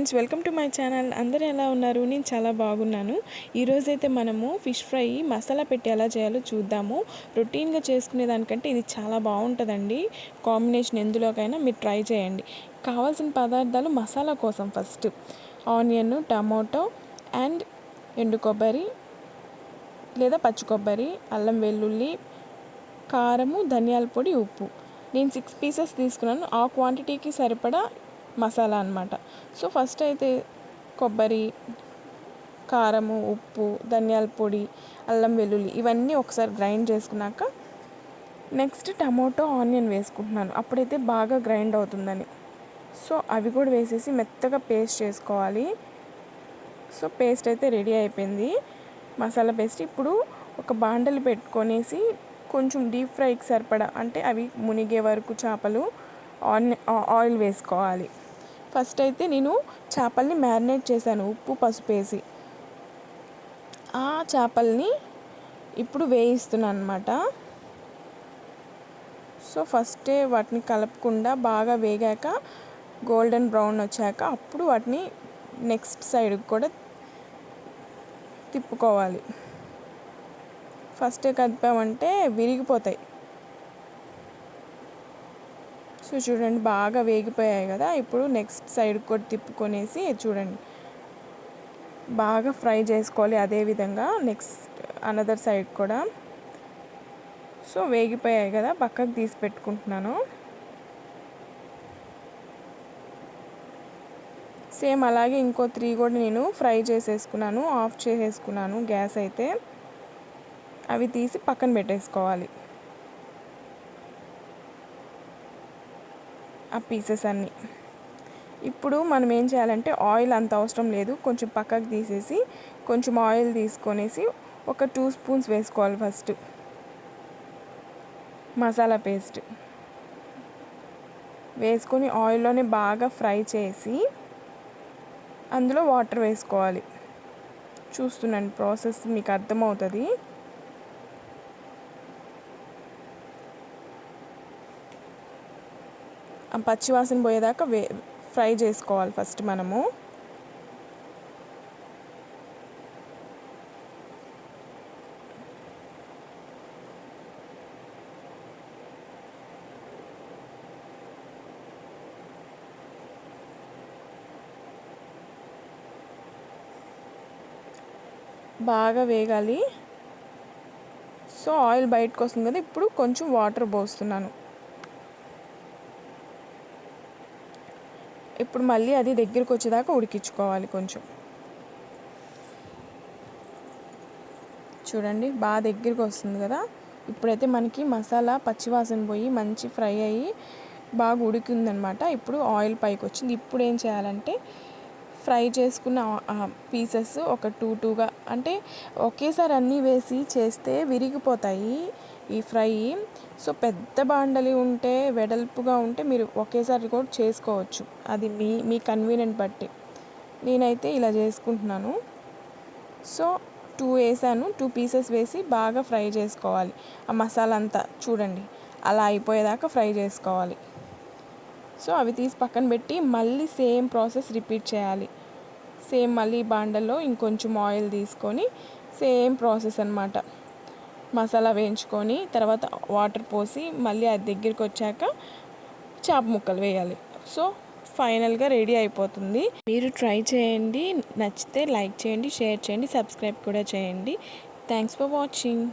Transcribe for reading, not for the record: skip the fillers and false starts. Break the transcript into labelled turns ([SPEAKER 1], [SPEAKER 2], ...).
[SPEAKER 1] Friends, welcome to my channel. అందరూ ఎలా ఉన్నారు? నేను చాలా బాగున్నాను. ఈరోజైతే మనము ఫిష్ ఫ్రై మసాలా పెట్టి ఎలా చేయాలో చూద్దాము. రొటీన్గా చేసుకునే దానికంటే ఇది చాలా బాగుంటుందండి. కాంబినేషన్ ఎందులోకైనా మీరు ట్రై చేయండి. కావాల్సిన పదార్థాలు మసాలా కోసం ఫస్ట్ ఆనియన్, టమాటో అండ్ ఎండు కొబ్బరి లేదా పచ్చి కొబ్బరి, అల్లం వెల్లుల్లి, కారము, ధనియాల పొడి, ఉప్పు. నేను 6 పీసెస్ తీసుకున్నాను. ఆ క్వాంటిటీకి సరిపడా మసాలా అన్నమాట. సో ఫస్ట్ అయితే కొబ్బరి, కారము, ఉప్పు, ధనియాల పొడి, అల్లం వెల్లుల్లి ఇవన్నీ ఒకసారి గ్రైండ్ చేసుకున్నాక నెక్స్ట్ టమాటో, ఆనియన్ వేసుకుంటున్నాను. అప్పుడైతే బాగా గ్రైండ్ అవుతుందని. సో అవి కూడా వేసేసి మెత్తగా పేస్ట్ చేసుకోవాలి. సో పేస్ట్ అయితే రెడీ అయిపోయింది, మసాలా పేస్ట్. ఇప్పుడు ఒక బాండలు పెట్టుకొనేసి కొంచెం డీప్ ఫ్రైకి సరిపడా, అంటే అవి మునిగే వరకు చేపలు ఆయిల్ వేసుకోవాలి. ఫస్ట్ అయితే నేను చేపల్ని మ్యారినేట్ చేశాను ఉప్పు, పసుపు వేసి. ఆ చేపల్ని ఇప్పుడు వేయిస్తున్నాను అన్నమాట. సో ఫస్టే వాటిని కలపకుండా బాగా వేగాక గోల్డెన్ బ్రౌన్ వచ్చాక అప్పుడు వాటిని నెక్స్ట్ సైడ్కి కూడా తిప్పుకోవాలి. ఫస్టే కదిపామంటే విరిగిపోతాయి. సో చూడండి, బాగా వేగిపోయాయి కదా. ఇప్పుడు నెక్స్ట్ సైడ్ కూడా తిప్పుకొనేసి చూడండి, బాగా ఫ్రై చేసుకోవాలి. అదేవిధంగా నెక్స్ట్ అనదర్ సైడ్ కూడా. సో వేగిపోయాయి కదా, పక్కకు తీసి పెట్టుకుంటున్నాను. సేమ్ అలాగే ఇంకో 3 కూడా నేను ఫ్రై చేసేసుకున్నాను, ఆఫ్ చేసేసుకున్నాను గ్యాస్ అయితే. అవి తీసి పక్కన పెట్టేసుకోవాలి ఆ పీసెస్ అన్నీ. ఇప్పుడు మనం ఏం చేయాలంటే ఆయిల్ అంత అవసరం లేదు, కొంచెం పక్కకు తీసేసి కొంచెం ఆయిల్ తీసుకొనేసి ఒక 2 స్పూన్స్ వేసుకోవాలి. ఫస్ట్ మసాలా పేస్ట్ వేసుకొని ఆయిల్లోనే బాగా ఫ్రై చేసి అందులో వాటర్ వేసుకోవాలి. చూస్తున్నాను, ప్రాసెస్ మీకు అర్థమవుతుంది. పచ్చివాసన పోయేదాకా ఫ్రై చేసుకోవాలి ఫస్ట్ మనము. బాగా వేగాలి. సో ఆయిల్ బయటకు వస్తుంది కదా, ఇప్పుడు కొంచెం వాటర్ పోస్తున్నాను. ఇప్పుడు మళ్ళీ అది దగ్గరికి వచ్చేదాకా ఉడికించుకోవాలి కొంచెం. చూడండి, బాగా దగ్గరికి వస్తుంది కదా. ఇప్పుడైతే మనకి మసాలా పచ్చివాసన పోయి మంచి ఫ్రై అయ్యి బాగా ఉడికిందనమాట. ఇప్పుడు ఆయిల్ పైకి వచ్చింది. ఇప్పుడు ఏం చేయాలంటే ఫ్రై చేసుకున్న పీసెస్ ఒక 2గా, అంటే ఒకేసారి అన్నీ వేసి చేస్తే విరిగిపోతాయి ఈ ఫ్రై. సో పెద్ద బాండలి ఉంటే, వెడల్పుగా ఉంటే మీరు ఒకేసారి కూడా చేసుకోవచ్చు. అది మీ కన్వీనియంట్ బట్టి. నేనైతే ఇలా చేసుకుంటున్నాను. సో 2 వేసాను, 2 పీసెస్ వేసి బాగా ఫ్రై చేసుకోవాలి. ఆ మసాలా అంతా చూడండి అలా అయిపోయేదాకా ఫ్రై చేసుకోవాలి. సో అవి తీసి పక్కన పెట్టి మళ్ళీ సేమ్ ప్రాసెస్ రిపీట్ చేయాలి. సేమ్ మళ్ళీ బాండల్లో ఇంకొంచెం ఆయిల్ తీసుకొని సేమ్ ప్రాసెస్ అన్నమాట. మసాలా వేయించుకొని తర్వాత వాటర్ పోసి మళ్ళీ అది దగ్గరికి వచ్చాక చేప ముక్కలు వేయాలి. సో ఫైనల్గా రెడీ అయిపోతుంది. మీరు ట్రై చేయండి, నచ్చితే లైక్ చేయండి, షేర్ చేయండి, సబ్స్క్రైబ్ కూడా చేయండి. Thanks for watching.